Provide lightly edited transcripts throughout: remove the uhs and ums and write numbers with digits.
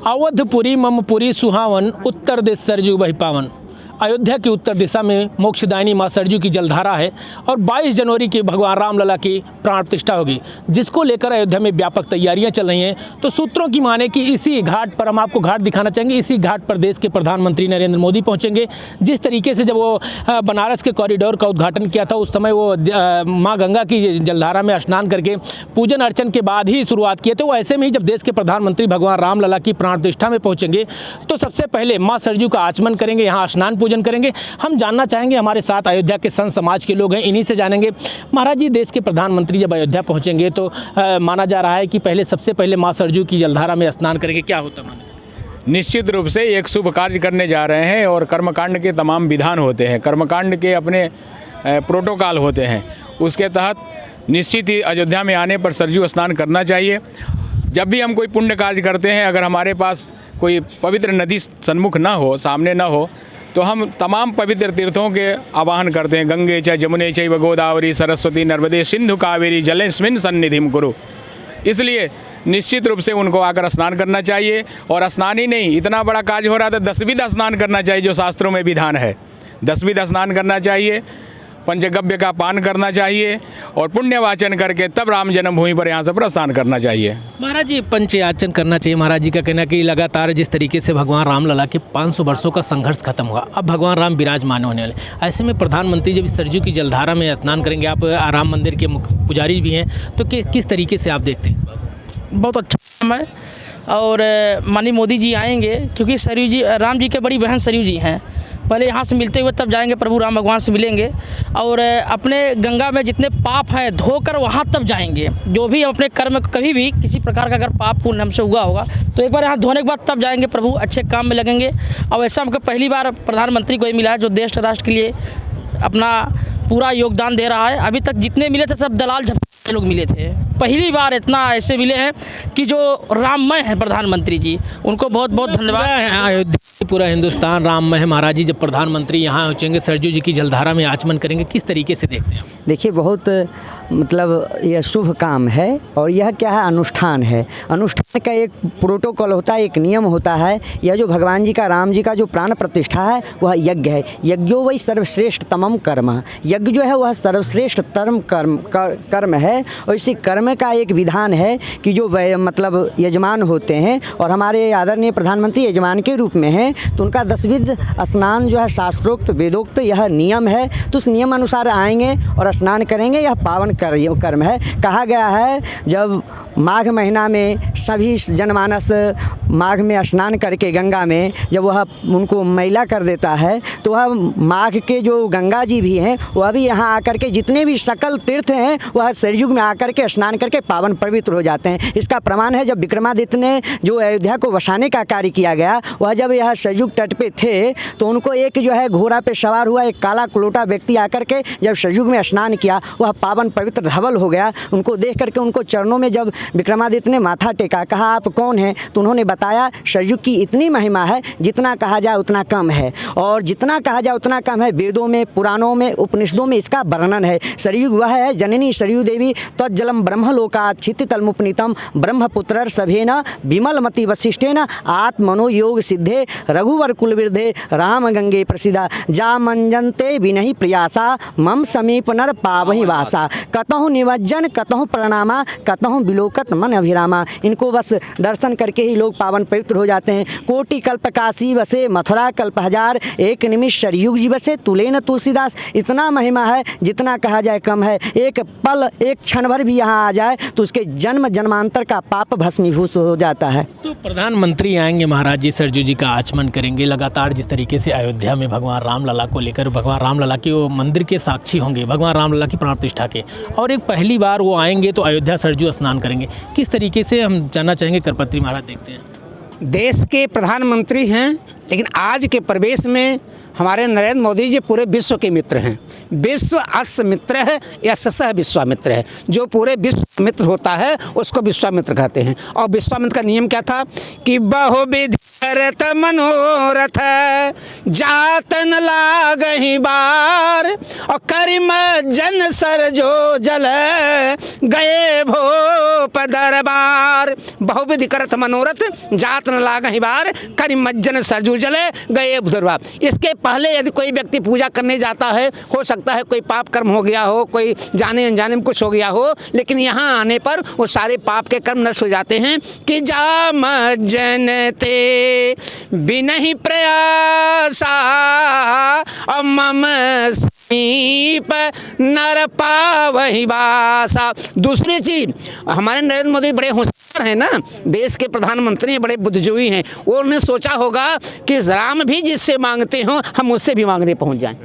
अवधपुरी ममपुरी सुहावन, उत्तर दिश सरजू बहि पावन। अयोध्या की उत्तर दिशा में मोक्षदायिनी मां सरजू की जलधारा है और 22 जनवरी की भगवान रामलला की प्राण प्रतिष्ठा होगी, जिसको लेकर अयोध्या में व्यापक तैयारियां चल रही हैं। तो सूत्रों की माने कि इसी घाट पर हम आपको घाट दिखाना चाहेंगे। इसी घाट पर देश के प्रधानमंत्री नरेंद्र मोदी पहुंचेंगे। जिस तरीके से जब वो बनारस के कॉरिडोर का उद्घाटन किया था, उस समय वो माँ गंगा की जलधारा में स्नान करके पूजन अर्चन के बाद ही शुरुआत किए थे। वो ऐसे में ही जब देश के प्रधानमंत्री भगवान रामलला की प्राण प्रतिष्ठा में पहुँचेंगे तो सबसे पहले माँ सरजू का आचमन करेंगे, यहाँ स्नान पूजन करेंगे। हम जानना चाहेंगे, हमारे साथ अयोध्या के संत समाज के लोग हैं, इन्हीं से जानेंगे। महाराज जी, देश के प्रधानमंत्री जब अयोध्या पहुंचेंगे तो माना जा रहा है कि सबसे पहले मां सरजू की जलधारा में स्नान करेंगे, क्या होता है? निश्चित रूप से एक शुभ कार्य करने जा रहे हैं और कर्मकांड के तमाम विधान होते हैं, कर्मकांड के अपने प्रोटोकॉल होते हैं। उसके तहत निश्चित ही अयोध्या में आने पर सरजू स्नान करना चाहिए। जब भी हम कोई पुण्य कार्य करते हैं, अगर हमारे पास कोई पवित्र नदी सन्मुख ना हो, सामने ना हो, तो हम तमाम पवित्र तीर्थों के आवाहन करते हैं। गंगे च जमुने चैव गोदावरी सरस्वती नर्मदे सिंधु कावेरी जलेस्मिन् सन्निधिं कुरु। इसलिए निश्चित रूप से उनको आकर स्नान करना चाहिए। और स्नान ही नहीं, इतना बड़ा कार्य हो रहा था, 10 स्नान करना चाहिए, जो शास्त्रों में विधान है। 10 स्नान करना चाहिए, पंचगव्य का पान करना चाहिए और पुण्य वाचन करके तब राम जन्मभूमि पर यहाँ से प्रस्थान करना चाहिए। महाराज जी, पंचयाचन करना चाहिए। महाराज जी का कहना कि लगातार जिस तरीके से भगवान रामलला के 500 वर्षों का संघर्ष खत्म हुआ, अब भगवान राम विराजमान होने वाले। ऐसे में प्रधानमंत्री जब सरजू की जलधारा में स्नान करेंगे, आप राम मंदिर के पुजारी भी हैं, तो किस तरीके से आप देखते हैं इस बात? बहुत अच्छा काम है और माननीय मोदी जी आएंगे, क्योंकि सरयू जी राम जी के बड़ी बहन सरयू जी हैं। पहले यहाँ से मिलते हुए तब जाएंगे, प्रभु राम भगवान से मिलेंगे और अपने गंगा में जितने पाप हैं धोकर वहाँ तब जाएंगे। जो भी हम अपने कर्म कभी भी किसी प्रकार का अगर पाप पुण्य हमसे हुआ होगा तो एक बार यहाँ धोने के बाद तब जाएंगे, प्रभु अच्छे काम में लगेंगे। और ऐसा हमको पहली बार प्रधानमंत्री को ही मिला है जो देश राष्ट्र के लिए अपना पूरा योगदान दे रहा है। अभी तक जितने मिले थे सब दलाल झपटे लोग मिले थे, पहली बार इतना ऐसे मिले हैं कि जो राममय है प्रधानमंत्री जी, उनको बहुत बहुत धन्यवाद। पूरा हिंदुस्तान राममय है। महाराज जी, जब प्रधानमंत्री यहाँ पहुँचेंगे, सरजू जी की जलधारा में आचमन करेंगे, किस तरीके से देखते हैं? देखिए, बहुत मतलब यह शुभ काम है और यह क्या है, अनुष्ठान है। अनुष्ठान का एक प्रोटोकॉल होता है, एक नियम होता है। यह जो भगवान जी का, राम जी का जो प्राण प्रतिष्ठा है वह यज्ञ है। यज्ञो वही सर्वश्रेष्ठ तमम कर्म। यज्ञ जो है वह सर्वश्रेष्ठ कर्म है और इसी कर्म का एक विधान है कि जो मतलब यजमान होते हैं और हमारे आदरणीय प्रधानमंत्री यजमान के रूप में हैं, तो उनका 10 स्नान जो है शास्त्रोक्त वेदोक्त यह नियम है। तो उस नियम अनुसार आएंगे और स्नान करेंगे। यह पावन कर्म है। कहा गया है जब माघ महीना में सभी जनमानस माघ में स्नान करके गंगा में जब वह उनको मैला कर देता है, तो वह माघ के जो गंगा जी भी हैं वह भी यहाँ आकर के जितने भी सकल तीर्थ हैं वह सरयुग में आकर के स्नान करके पावन पवित्र हो जाते हैं। इसका प्रमाण है जब विक्रमादित्य ने जो अयोध्या को बसाने का कार्य किया गया, वह जब यह सरयुग तट पे थे तो उनको एक जो है घोड़ा पे सवार हुआ एक काला कुलोटा व्यक्ति आकर के जब सरयुग में स्नान किया, वह पावन पवित्र धवल हो गया। उनको देख करके उनको चरणों में जब विक्रमादित्य ने माथा टेका, कहा आप कौन हैं, तो उन्होंने बताया सरयू की इतनी महिमा है, जितना कहा जाए उतना कम है और जितना कहा जाए उतना कम है। वेदों में, पुराणों में, उपनिषदों में इसका वर्णन है। सरयू वह है जननी सरयू देवी तज्जलम ब्रह्मलोकात् क्षितितलमुपनीतम ब्रह्मपुत्र सभेन विमलमति वशिष्ठेन आत्मनो योग सिद्धे रघुवर कुलवृद्धे राम गंगे प्रसिद्धा जा मंजनते विनहि प्रयासा मम समीप नर पावहि वासा कतहु निवज्जन कतहु प्रणामा कतहु बिलोकत मन अभिरामा। इनको बस दर्शन करके ही लोग पावन पवित्र हो जाते हैं। कोटि कल्प काशी बसे मथुरा कल्प हजार, एक निमिष सरयुग जी बसे तुलेन तुलसीदास। इतना महिमा है, जितना कहा जाए कम है। एक पल, एक क्षण भर भी यहाँ आ जाए तो उसके जन्म जन्मांतर का पाप भस्मीभूत हो जाता है। तो प्रधानमंत्री आएंगे, महाराज जी सरजू जी का आचमन करेंगे। लगातार जिस तरीके से अयोध्या में भगवान रामलला को लेकर, भगवान रामलला के वो मंदिर के साक्षी होंगे, भगवान रामलला की प्राण प्रतिष्ठा के, और एक पहली बार वो आएंगे तो अयोध्या सरजू स्नान करेंगे। किस तरीके से हम जानना चाहेंगे, करपत्री महाराज देखते हैं? देश के प्रधानमंत्री हैं लेकिन आज के परिवेश में हमारे नरेंद्र मोदी जी पूरे विश्व के मित्र हैं। विश्व अस्य मित्र है या सह विश्वामित्र है। जो पूरे विश्व मित्र होता है उसको विश्वामित्र कहते हैं। और विश्वामित्र का नियम क्या था कि बहुविधि करत मनोरथ जातन लागहि बार और करिम जन सर जो जल गए भोप दरबार। बहुविधि करत मनोरथ जातन लागहि बार करिम जन सरजू जल गए दरबार। इसके पहले यदि कोई व्यक्ति पूजा करने जाता है, हो सकता है कोई पाप कर्म हो गया हो, कोई जाने अनजाने में कुछ हो गया हो, लेकिन यहाँ आने पर वो सारे पाप के कर्म नष्ट हो जाते हैं। कि जाम जनते बिनहि प्रयासा और मम समीप नर पावहि वासा। दूसरी चीज, हमारे नरेंद्र मोदी बड़े होशियार हैं ना, देश के प्रधानमंत्री हैं, बड़े बुद्धिजीवी हैं। वो उन्होंने सोचा होगा कि राम भी जिससे मांगते हो हम उससे भी मांगने पहुंच जाएं।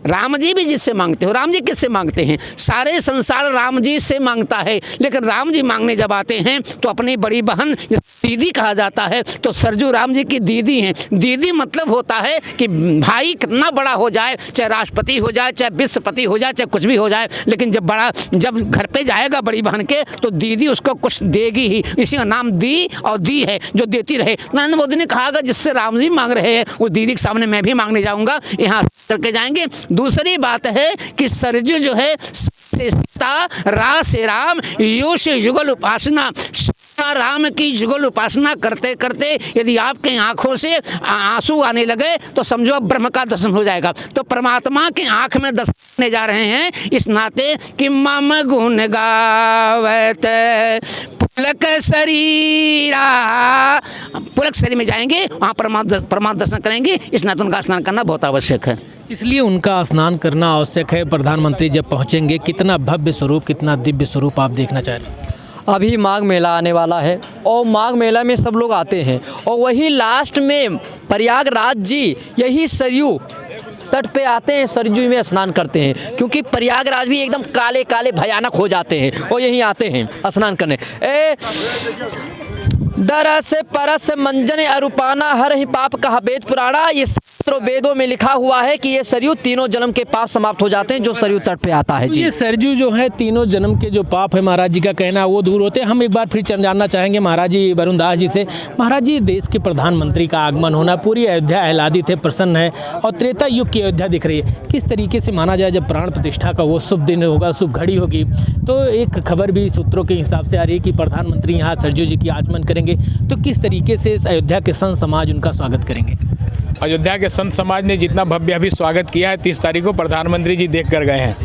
राम जी भी जिससे मांगते हो, राम जी किससे मांगते हैं? सारे संसार राम जी से मांगता है, लेकिन राम जी मांगने जब आते हैं तो अपनी बड़ी बहन दीदी कहा जाता है, तो सरजू राम जी की दीदी हैं। दीदी मतलब होता है कि भाई कितना बड़ा हो जाए, चाहे राष्ट्रपति हो जाए, चाहे विश्वपति हो जाए, चाहे कुछ भी हो जाए, लेकिन जब घर पे जाएगा बड़ी बहन के तो दीदी उसको कुछ देगी ही। इसी का नाम दी और दी है, जो देती रहे। नरेंद्र मोदी ने कहा जिससे राम जी मांग रहे हैं उस दीदी के सामने मैं भी मांगने जाऊँगा, यहाँ करके जाएंगे। दूसरी बात है कि सरजू जो है से सीता, रा से राम, यो से युगल उपासना। राम की युगल उपासना करते करते यदि आपके आंखों से आंसू आने लगे तो समझो अब ब्रह्म का दर्शन हो जाएगा। तो परमात्मा की आंख में दर्शन करने जा रहे हैं, इस नाते कि मम गुण गावत पुलक शरीरा। पुलक शरीर में जाएंगे, वहाँ परमात्मा दर्शन करेंगे, इस नाते उनका स्नान करना बहुत आवश्यक है। इसलिए उनका स्नान करना आवश्यक है। प्रधानमंत्री जब पहुंचेंगे, कितना भव्य स्वरूप, कितना दिव्य स्वरूप आप देखना चाह रहे हैं? अभी माघ मेला आने वाला है और माघ मेला में सब लोग आते हैं और वही लास्ट में प्रयागराज जी यही सरयू तट पे आते हैं, सरयू में स्नान करते हैं, क्योंकि प्रयागराज भी एकदम काले काले भयानक हो जाते हैं और यहीं आते हैं स्नान करने। दरस परस मंजन अरूपाना हर ही पाप कहा वेद पुराना। ये शास्त्रों वेदों में लिखा हुआ है कि ये सरयू तीनों जन्म के पाप समाप्त हो जाते हैं जो सरयू तट पे आता है जी। ये सरजू जो है तीनों जन्म के जो पाप है महाराज जी का कहना है वो दूर होते हैं। हम एक बार फिर जानना चाहेंगे महाराज जी वरुण दास जी से। महाराज जी, देश के प्रधानमंत्री का आगमन होना, पूरी अयोध्या आह्लादित है, प्रसन्न है और त्रेता युग की अयोध्या दिख रही है। किस तरीके से माना जाए जब प्राण प्रतिष्ठा का वो शुभ दिन होगा, शुभ घड़ी होगी, तो एक खबर भी सूत्रों के हिसाब से आ रही है कि प्रधानमंत्री यहाँ सरजू जी की आगमन करेंगे, तो किस तरीके से इस अयोध्या के संत समाज उनका स्वागत करेंगे? अयोध्या के संत समाज ने जितना भव्य अभी स्वागत किया है, 30 तारीख को प्रधानमंत्री जी देख कर गए हैं।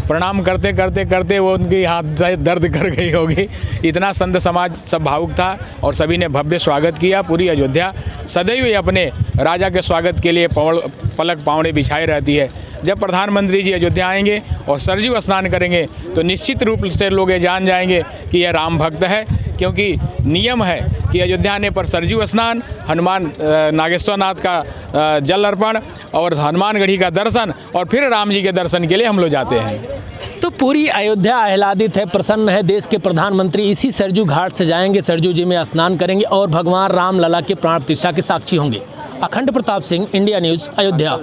प्रणाम करते करते करते वो उनकी हाथ दर्द कर गई होगी, इतना संत समाज सब भावुक था और सभी ने भव्य स्वागत किया। पूरी अयोध्या सदैव ही अपने राजा के स्वागत के लिए पलक पावड़े बिछाई रहती है। जब प्रधानमंत्री जी अयोध्या आएंगे और सरयू स्नान करेंगे तो निश्चित रूप से लोग ये जान जाएंगे कि यह राम भक्त है, क्योंकि नियम है कि अयोध्या आने पर सरयू स्नान, हनुमान नागेश्वर नाथ का जल अर्पण और हनुमानगढ़ी का दर्शन और फिर राम जी के दर्शन के लिए हम लोग जाते हैं। तो पूरी अयोध्या आह्लादित है, प्रसन्न है। देश के प्रधानमंत्री इसी सरजू घाट से जाएंगे, सरजू जी में स्नान करेंगे और भगवान राम लला के प्राण प्रतिष्ठा के साक्षी होंगे। अखंड प्रताप सिंह, इंडिया न्यूज़, अयोध्या।